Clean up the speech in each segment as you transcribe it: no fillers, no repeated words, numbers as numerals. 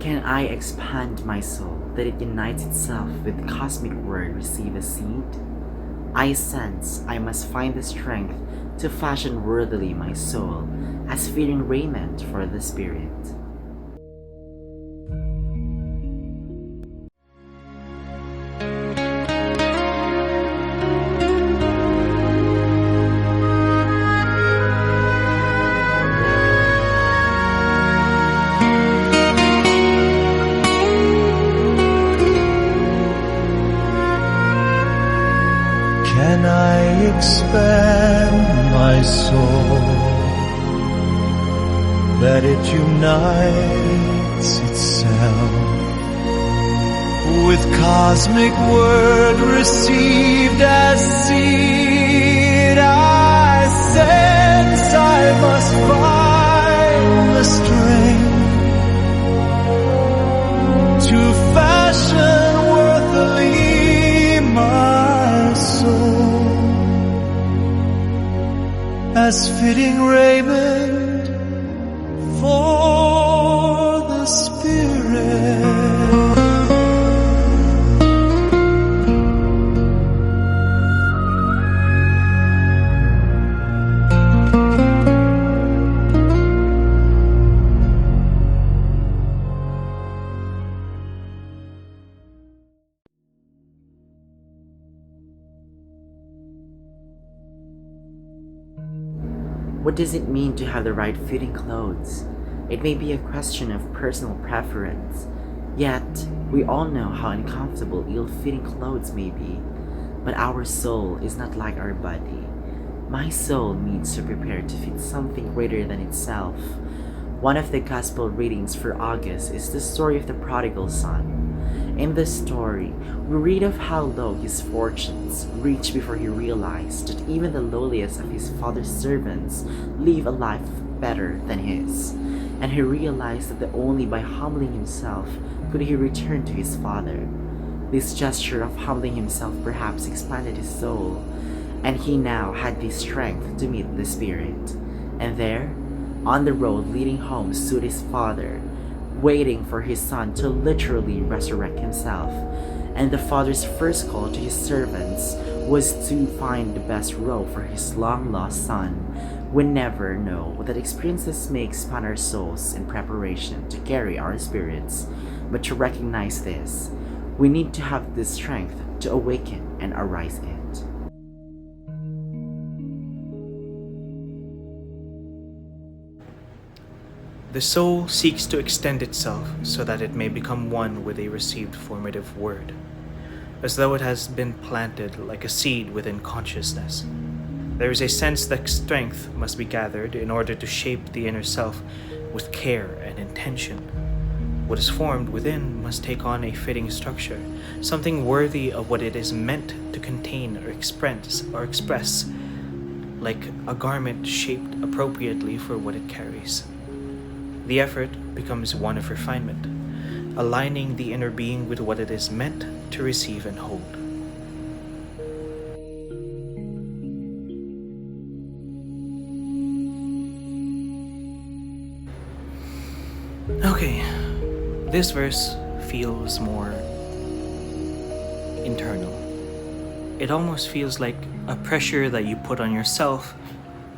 Can I expand my soul that it unites itself with the cosmic word receive a seed? I sense I must find the strength to fashion worthily my soul as fitting raiment for the spirit. Can I expand my soul that it unites itself with cosmic word received as seed? I sense I must find the strength to fashion worthily my soul as fitting raiment for the spirit. What does it mean to have the right fitting clothes? It may be a question of personal preference, yet we all know how uncomfortable ill-fitting clothes may be. But our soul is not like our body. My soul needs to prepare to fit something greater than itself. One of the gospel readings for August is the story of the prodigal son. In this story, we read of how low his fortunes reached before he realized that even the lowliest of his father's servants live a life better than his. And he realized that only by humbling himself could he return to his father. This gesture of humbling himself perhaps expanded his soul, and he now had the strength to meet the Spirit. And there, on the road leading home, stood his father, waiting for his son to literally resurrect himself. And the father's first call to his servants was to find the best robe for his long-lost son. We never know that experiences may expand our souls in preparation to carry our spirits, but to recognize this, we need to have the strength to awaken and arise it. The soul seeks to extend itself so that it may become one with a received formative word, as though it has been planted like a seed within consciousness. There is a sense that strength must be gathered in order to shape the inner self with care and intention. What is formed within must take on a fitting structure, something worthy of what it is meant to contain or express, like a garment shaped appropriately for what it carries. The effort becomes one of refinement, aligning the inner being with what it is meant to receive and hold. Okay, this verse feels more internal. It almost feels like a pressure that you put on yourself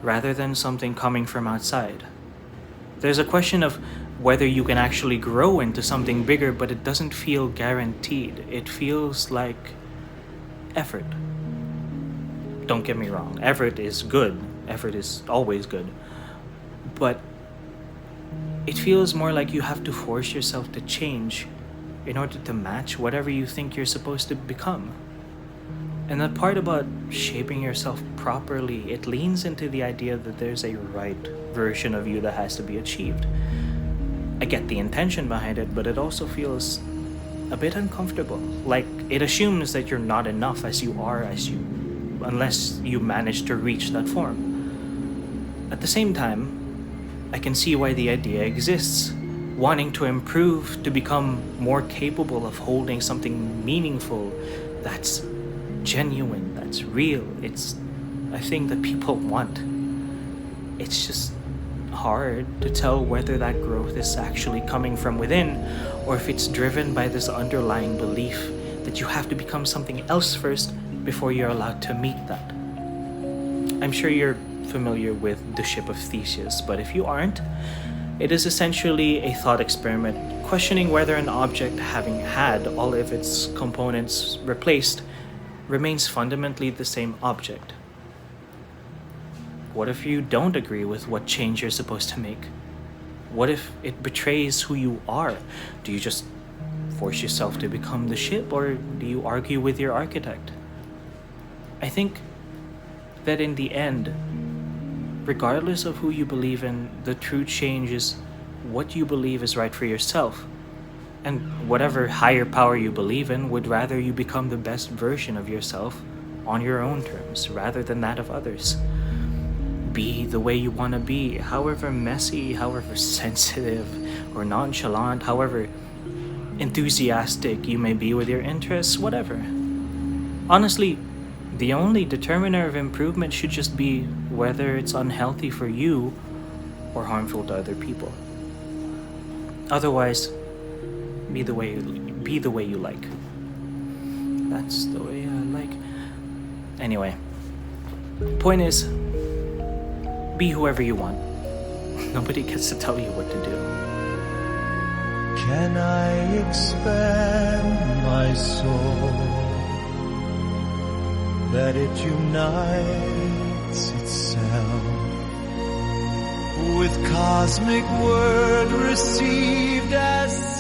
rather than something coming from outside. There's a question of whether you can actually grow into something bigger, but it doesn't feel guaranteed. It feels like effort. Don't get me wrong, effort is good. Effort is always good. But it feels more like you have to force yourself to change in order to match whatever you think you're supposed to become. And that part about shaping yourself properly, it leans into the idea that there's a right version of you that has to be achieved. I get the intention behind it, but it also feels a bit uncomfortable. Like it assumes that you're not enough as you are, unless you manage to reach that form. At the same time, I can see why the idea exists. Wanting to improve, to become more capable of holding something meaningful that's genuine, that's real. It's a thing that people want. It's just hard to tell whether that growth is actually coming from within or if it's driven by this underlying belief that you have to become something else first before you're allowed to meet that. I'm sure you're familiar with the ship of Theseus, but if you aren't, it is essentially a thought experiment questioning whether an object, having had all of its components replaced, remains fundamentally the same object. What if you don't agree with what change you're supposed to make? What if it betrays who you are? Do you just force yourself to become the ship, or do you argue with your architect? I think that in the end, regardless of who you believe in, the true change is what you believe is right for yourself. And whatever higher power you believe in would rather you become the best version of yourself on your own terms rather than that of others. Be the way you want to be, however messy, however sensitive or nonchalant, however enthusiastic you may be with your interests, whatever. Honestly, the only determiner of improvement should just be whether it's unhealthy for you or harmful to other people. Otherwise, be the way you like. That's the way I like. Anyway, point is, be whoever you want. Nobody gets to tell you what to do. Can I expand my soul that it unites itself with cosmic word received as